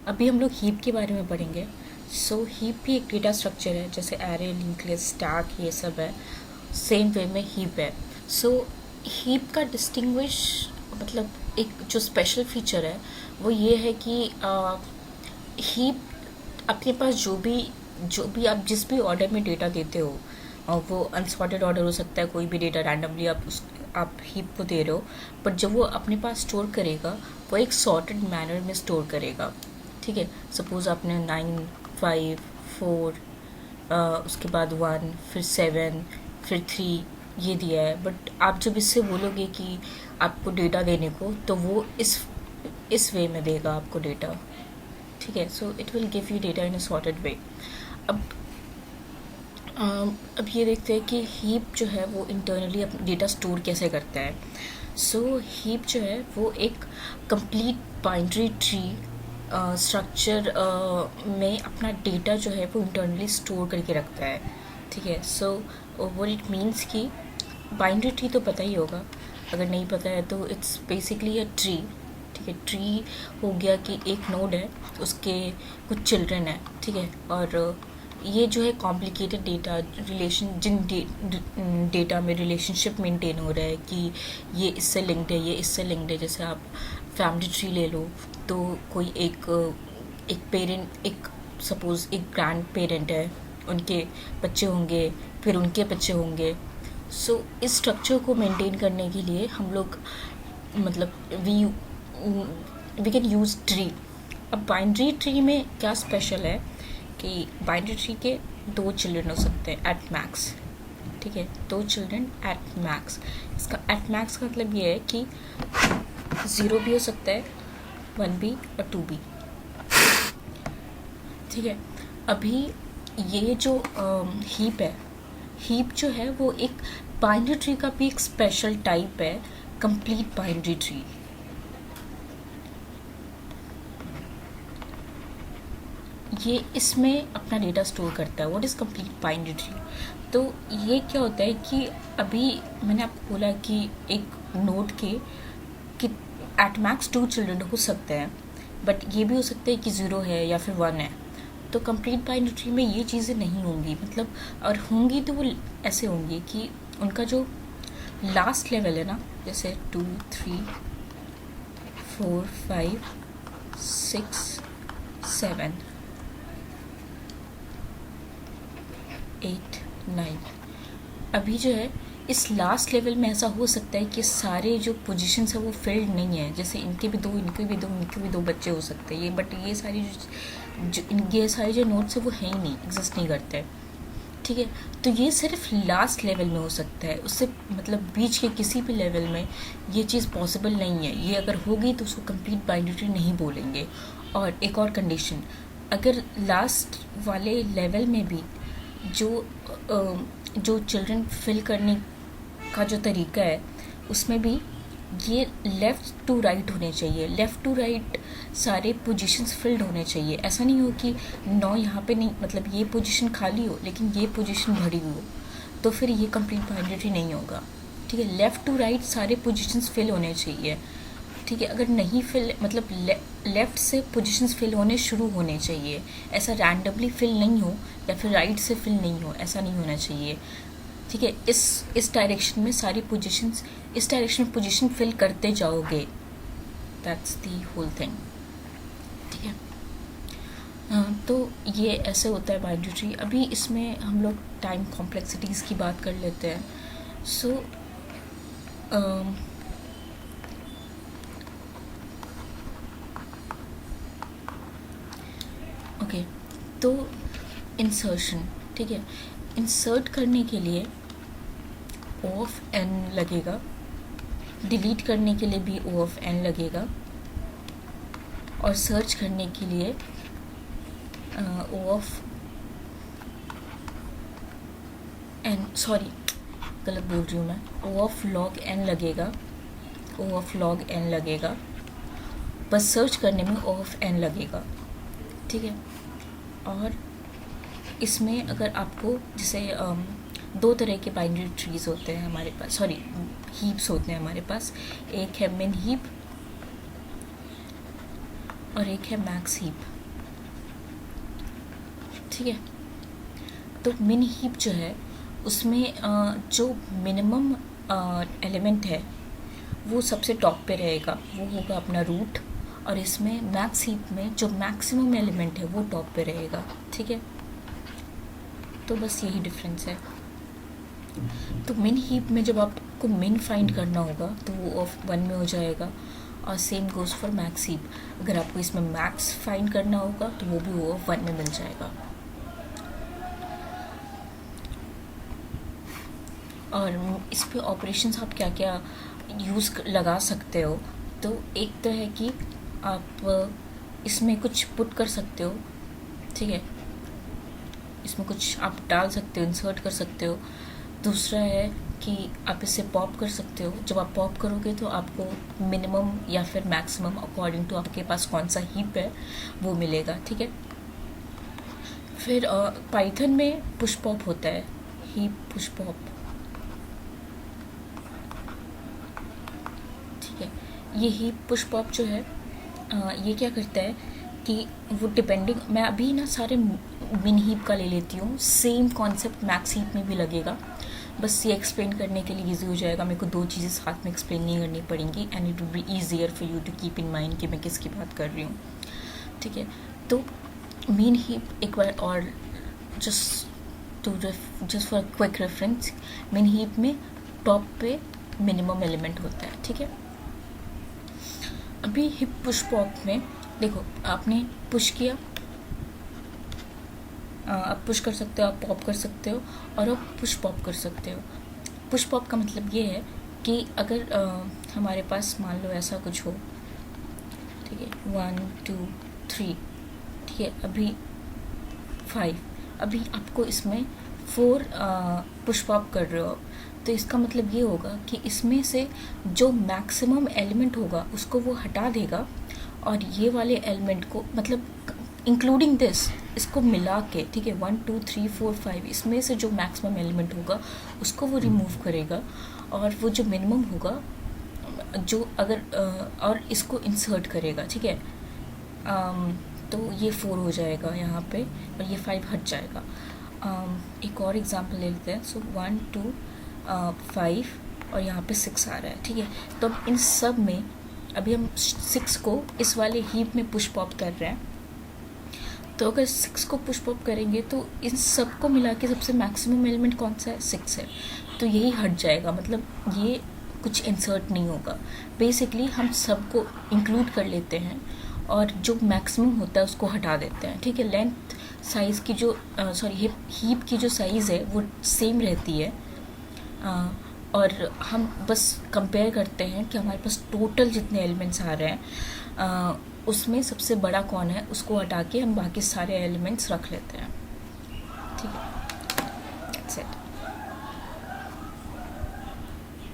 अभी हम लोग हीप के बारे में पढ़ेंगे। सो हीप भी एक डेटा स्ट्रक्चर है, जैसे एरे, लिंक लिस्ट, स्टैक, ये सब है। सेम वे में हीप है। सो हीप का डिस्टिंग्विश मतलब एक जो स्पेशल फीचर है वो ये है कि हीप अपने पास जो भी आप जिस भी ऑर्डर में डेटा देते हो, वो अनसॉर्टेड ऑर्डर हो सकता है, कोई भी डेटा रैंडमली आप हीप को दे रहे हो, बट जब वो अपने पास स्टोर करेगा वो एक सॉर्टेड मैनर में स्टोर करेगा। ठीक है, सपोज आपने 9, 5, 4, उसके बाद 1, फिर 7, फिर 3 ये दिया है, बट आप जब इससे बोलोगे कि आपको डेटा देने को, तो वो इस वे में देगा आपको डेटा। ठीक है, so it will give you data in a sorted way. अब अब ये देखते हैं कि हीप जो है वो इंटरनली अपना डेटा स्टोर कैसे करता है। सो हीप जो है वो एक कंप्लीट बाइनरी ट्री स्ट्रक्चर में अपना डेटा जो है वो इंटरनली स्टोर करके रखता है। ठीक है, सो व्हाट इट मीन्स कि बाइनरी ट्री तो पता ही होगा, अगर नहीं पता है तो इट्स बेसिकली अ ट्री। ठीक है, ट्री हो गया कि एक नोड है, उसके कुछ चिल्ड्रन है। ठीक है, और ये जो है कॉम्प्लिकेटेड डेटा रिलेशन डेटा में रिलेशनशिप मेंटेन हो रहा है कि ये इससे लिंक्ड है, ये इससे लिंक्ड है। जैसे आप फैमिली ट्री ले लो, तो कोई एक पेरेंट, एक सपोज एक ग्रैंड पेरेंट है, उनके बच्चे होंगे, फिर उनके बच्चे होंगे। सो इस स्ट्रक्चर को मेंटेन करने के लिए हम लोग मतलब वी कैन यूज़ ट्री। अब बाइनरी ट्री में क्या स्पेशल है कि बाइनरी ट्री के 2 चिल्ड्रन हो सकते हैं एट मैक्स। ठीक है, 2 चिल्ड्रन एट मैक्स। इसका एट मैक्स का मतलब ये है कि 0 भी हो सकता है, 1 भी और 2 भी। ठीक है, अभी ये जो हीप है, हीप जो है वो एक बाइनरी ट्री का भी एक स्पेशल टाइप है, कंप्लीट बाइनरी ट्री। ये इसमें अपना डेटा स्टोर करता है। What is complete binary tree? तो ये क्या होता है कि अभी मैंने आपको बोला कि एक नोड के कि एट मैक्स 2 चिल्ड्रन हो सकते हैं, बट ये भी हो सकता है कि 0 है या फिर 1 है। तो कंप्लीट बाइनरी ट्री में ये चीज़ें नहीं होंगी, मतलब और होंगी तो वो ऐसे होंगी कि उनका जो लास्ट लेवल है ना, जैसे 2, 3, 4, 5, 6, 7, 8, 9, अभी जो है इस लास्ट लेवल में ऐसा हो सकता है कि सारे जो पोजीशंस है वो फिल्ड नहीं है। जैसे इनके भी 2, इनके भी 2, इनके भी 2 बच्चे हो सकते हैं, ये बट ये सारी ये सारे जो नोट्स है वो है ही नहीं, एग्जिस्ट नहीं करते हैं। ठीक है, तो ये सिर्फ लास्ट लेवल में हो सकता है, उससे मतलब बीच के किसी भी लेवल में ये चीज़ पॉसिबल नहीं है। ये अगर होगी तो उसको कंप्लीट बाइनरी ट्री नहीं बोलेंगे। और एक और कंडीशन, अगर लास्ट वाले लेवल में भी जो चिल्ड्रन फिल करने का जो तरीका है उसमें भी ये लेफ़्ट टू राइट होने चाहिए। लेफ़्ट टू राइट सारे पोजीशंस फिल्ड होने चाहिए। ऐसा नहीं हो कि 9 यहाँ पे नहीं, मतलब ये पोजीशन खाली हो लेकिन ये पोजीशन भरी हुई हो, तो फिर ये कंप्लीट बाइनरी ट्री नहीं होगा। ठीक है, लेफ़्ट टू राइट सारे पोजीशंस फिल होने चाहिए। ठीक है, अगर नहीं फिल मतलब लेफ़्ट से पोजीशंस फिल होने शुरू होने चाहिए, ऐसा रैंडमली फिल नहीं हो या फिर राइट से फिल नहीं हो, ऐसा नहीं होना चाहिए। ठीक है, इस डायरेक्शन में सारी पोजीशंस, इस डायरेक्शन में पोजीशन फिल करते जाओगे, दैट्स दी होल थिंग। ठीक है, तो ये ऐसे होता है बाइनरी ट्री। अभी इसमें हम लोग टाइम कॉम्प्लेक्सिटीज़ की बात कर लेते हैं। सो ओके, तो इंसर्शन। ठीक है, इंसर्ट करने के लिए O ऑफ n लगेगा, डिलीट करने के लिए भी O ऑफ n लगेगा, और सर्च करने के लिए O ऑफ n, सॉरी गलत बोल रही हूँ मैं, O ऑफ log n लगेगा, O ऑफ log n लगेगा, बस सर्च करने में O ऑफ n लगेगा। ठीक है, और इसमें अगर आपको जैसे 2 तरह के बाइनरी ट्रीज़ होते हैं हमारे पास, सॉरी हीप्स होते हैं हमारे पास। एक है मिन हीप और एक है मैक्स हीप। ठीक है। तो मिन हीप जो है उसमें जो मिनिमम एलिमेंट है वो सबसे टॉप पे रहेगा, वो होगा अपना रूट, और इसमें मैक्स हीप में जो मैक्सिमम एलिमेंट है वो टॉप पे रहेगा। ठीक है, तो बस यही डिफरेंस है। तो मिन हीप में जब आपको मिन फाइंड करना होगा तो वो ऑफ 1 में हो जाएगा, और same goes for max heap. अगर आपको इसमें मैक्स फाइंड करना होगा तो वो भी वो 1 में मिल जाएगा। और इस पे ऑपरेशंस आप क्या क्या यूज़ लगा सकते हो, तो एक तो है कि आप इसमें कुछ पुट कर सकते हो। ठीक है, इसमें कुछ आप डाल सकते हो, इंसर्ट कर सकते हो। दूसरा है कि आप इसे पॉप कर सकते हो। जब आप पॉप करोगे तो आपको मिनिमम या फिर मैक्सिमम अकॉर्डिंग टू आपके पास कौन सा हीप है वो मिलेगा। ठीक है, फिर पाइथन में पुश पॉप होता है, हीप पुश पॉप। ठीक है, ये हीप पुश पॉप जो है ये क्या करता है कि वो डिपेंडिंग, मैं अभी ना सारे मिन हीप का ले लेती हूँ, सेम कॉन्सेप्ट मैक्स हीप में भी लगेगा, बस ये एक्सप्लेन करने के लिए ईजी हो जाएगा। मेरे को 2 चीज़ें साथ में एक्सप्लेन नहीं करनी पड़ेंगी, and it will be easier for you to keep in mind कि मैं किसकी बात कर रही हूँ। ठीक है, तो मिन हीप एक बार और जस्ट फॉर क्विक रेफरेंस, मिन हीप में टॉप पे मिनिमम एलिमेंट होता है। ठीक है, अभी हिप पुश पॉप में देखो, आपने पुश किया, आप पुश कर सकते हो, आप पॉप कर सकते हो, और आप पुश पॉप कर सकते हो। पुश पॉप का मतलब ये है कि अगर हमारे पास मान लो ऐसा कुछ हो, ठीक है, 1 2 3, ठीक है, अभी 5, अभी आपको इसमें 4 पुश पॉप कर रहे हो, तो इसका मतलब ये होगा कि इसमें से जो मैक्सिमम एलिमेंट होगा उसको वो हटा देगा, और ये वाले एलिमेंट को मतलब इंक्लूडिंग दिस, इसको मिला के, ठीक है, 1 2 3 4 5, इसमें से जो मैक्सिमम एलिमेंट होगा उसको वो रिमूव करेगा, और वो जो मिनिमम होगा जो अगर और इसको इंसर्ट करेगा। ठीक है, तो ये 4 हो जाएगा यहाँ पे, और ये 5 हट जाएगा। एक और एग्जांपल ले लेते हैं। सो 1 2 5 और यहाँ पे 6 आ रहा है। ठीक है, तो अब इन सब में अभी हम 6 को इस वाले हीप में पुश पॉप कर रहे हैं, तो अगर 6 को पुश पॉप करेंगे तो इन सब को मिला के सबसे मैक्सिमम एलिमेंट कौन सा है, 6 है, तो यही हट जाएगा, मतलब ये कुछ इंसर्ट नहीं होगा। बेसिकली हम सबको इंक्लूड कर लेते हैं और जो मैक्सिमम होता है उसको हटा देते हैं। ठीक है, लेंथ साइज़ की जो हीप की जो साइज़ है वो सेम रहती है, और हम बस कंपेयर करते हैं कि हमारे पास टोटल जितने एलिमेंट्स आ रहे हैं उसमें सबसे बड़ा कौन है, उसको हटा के हम बाकी सारे एलिमेंट्स रख लेते हैं। ठीक है, दैट्स इट।